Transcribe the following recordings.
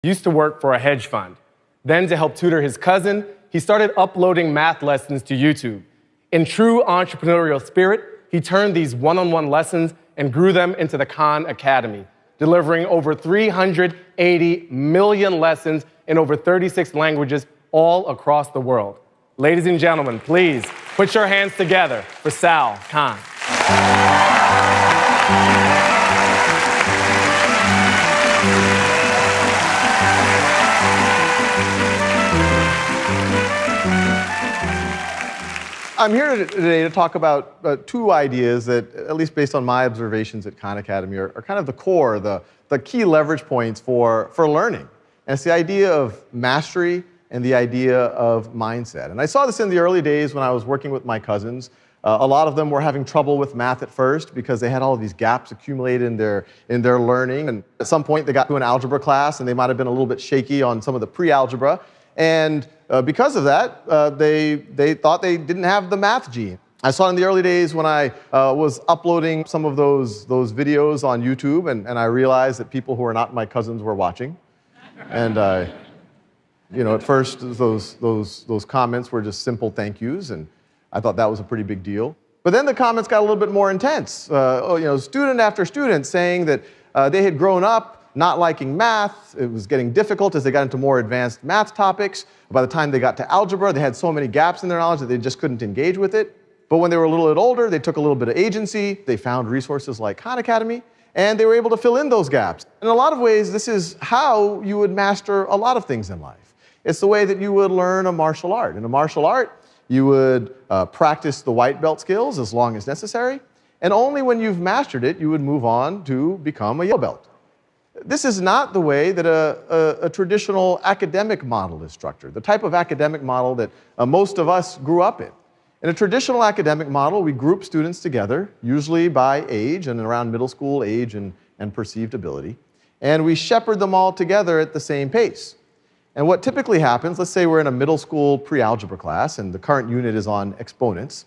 Used to work for a hedge fund. Then, to help tutor his cousin, he started uploading math lessons to YouTube. In true entrepreneurial spirit, he turned these one-on-one lessons and grew them into the Khan Academy, delivering over 380 million lessons in over 36 languages all across the world. Ladies and gentlemen, please put your hands together for Sal Khan. I'm here today to talk about two ideas that, at least based on my observations at Khan Academy, are kind of the core, the key leverage points for learning. And it's the idea of mastery and the idea of mindset. And I saw this in the early days when I was working with my cousins. A lot of them were having trouble with math at first because they had all of these gaps accumulated in their learning. And at some point, they got to an algebra class, and they might have been a little bit shaky on some of the pre-algebra. And because of that, they thought they didn't have the math gene. I saw it in the early days when I was uploading some of those videos on YouTube, and I realized that people who are not my cousins were watching. And at first, those comments were just simple thank yous, and I thought that was a pretty big deal. But then the comments got a little bit more intense. Student after student saying that they had grown up not liking math. It was getting difficult as they got into more advanced math topics. By the time they got to algebra, they had so many gaps in their knowledge that they just couldn't engage with it. But when they were a little bit older, they took a little bit of agency. They found resources like Khan Academy, and they were able to fill in those gaps. In a lot of ways, this is how you would master a lot of things in life. It's the way that you would learn a martial art. In a martial art, you would practice the white belt skills as long as necessary, and only when you've mastered it, you would move on to become a yellow belt. This is not the way that a traditional academic model is structured, the type of academic model that most of us grew up in. In a traditional academic model, we group students together, usually by age and around middle school age and perceived ability, and we shepherd them all together at the same pace. And what typically happens, let's say we're in a middle school pre-algebra class, and the current unit is on exponents.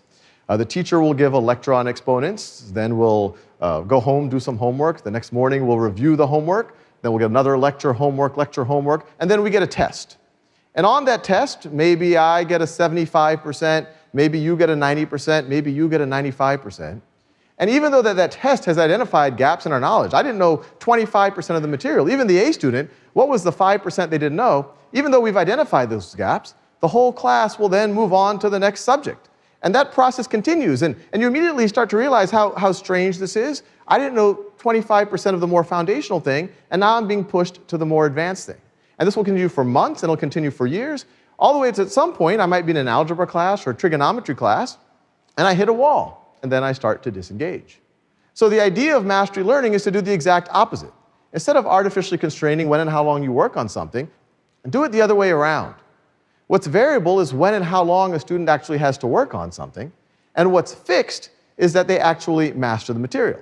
The teacher will give a lecture on exponents, then we'll go home, do some homework. The next morning, we'll review the homework. Then we'll get another lecture, homework, and then we get a test. And on that test, maybe I get a 75%, maybe you get a 90%, maybe you get a 95%. And even though that test has identified gaps in our knowledge, I didn't know 25% of the material. Even the A student, what was the 5% they didn't know? Even though we've identified those gaps, the whole class will then move on to the next subject. And that process continues, and you immediately start to realize how strange this is. I didn't know 25% of the more foundational thing, and now I'm being pushed to the more advanced thing. And this will continue for months, and it'll continue for years, all the way to at some point, I might be in an algebra class or a trigonometry class, and I hit a wall, and then I start to disengage. So the idea of mastery learning is to do the exact opposite. Instead of artificially constraining when and how long you work on something, do it the other way around. What's variable is when and how long a student actually has to work on something, and what's fixed is that they actually master the material.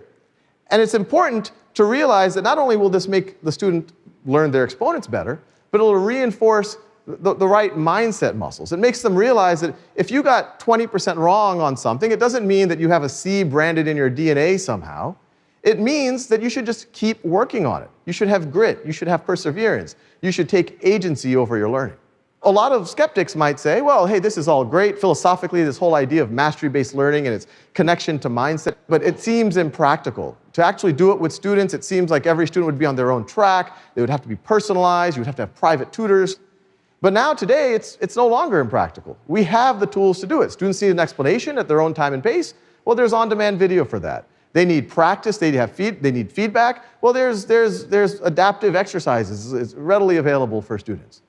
And it's important to realize that not only will this make the student learn their exponents better, but it'll reinforce the right mindset muscles. It makes them realize that if you got 20% wrong on something, it doesn't mean that you have a C branded in your DNA somehow. It means that you should just keep working on it. You should have grit. You should have perseverance. You should take agency over your learning. A lot of skeptics might say, well, hey, this is all great philosophically, this whole idea of mastery-based learning and its connection to mindset, but it seems impractical. To actually do it with students, it seems like every student would be on their own track. They would have to be personalized. You would have to have private tutors. But now, today, it's no longer impractical. We have the tools to do it. Students need an explanation at their own time and pace. Well, there's on-demand video for that. They need practice. They need feedback. Well, there's adaptive exercises. It's readily available for students.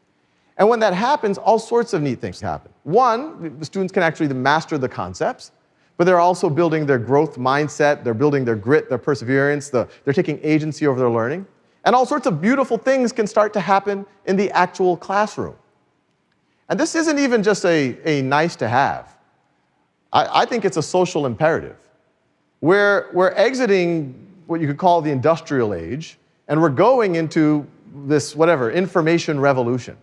And when that happens, all sorts of neat things happen. One, the students can actually master the concepts, but they're also building their growth mindset, they're building their grit, their perseverance, they're taking agency over their learning. And all sorts of beautiful things can start to happen in the actual classroom. And this isn't even just a nice to have. I think it's a social imperative. We're exiting what you could call the industrial age, and we're going into this, information revolution.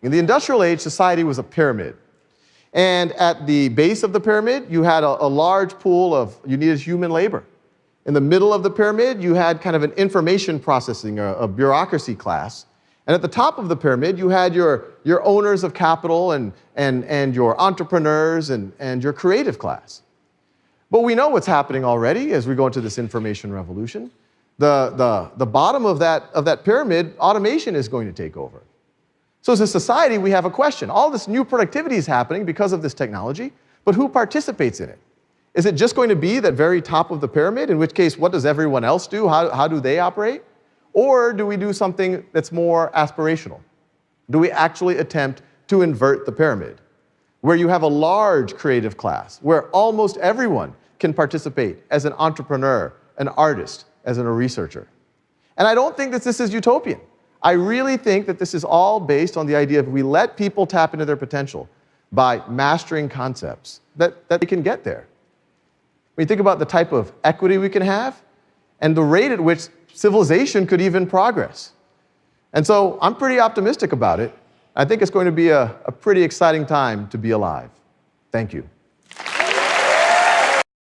In the industrial age, society was a pyramid. And at the base of the pyramid, you had a large pool of, you needed human labor. In the middle of the pyramid, you had kind of an information processing, a bureaucracy class. And And at the top of the pyramid, you had your owners of capital and your entrepreneurs and your creative class. But we know what's happening already as we go into this information revolution. The bottom of that pyramid, automation is going to take over. So as a society, we have a question. All this new productivity is happening because of this technology, but who participates in it? Is it just going to be that very top of the pyramid, in which case, what does everyone else do? How do they operate? Or do we do something that's more aspirational? Do we actually attempt to invert the pyramid, where you have a large creative class, where almost everyone can participate as an entrepreneur, an artist, as a researcher? And I don't think that this is utopian. I really think that this is all based on the idea of we let people tap into their potential by mastering concepts, that they can get there. When you think about the type of equity we can have and the rate at which civilization could even progress. And so I'm pretty optimistic about it. I think it's going to be a pretty exciting time to be alive. Thank you.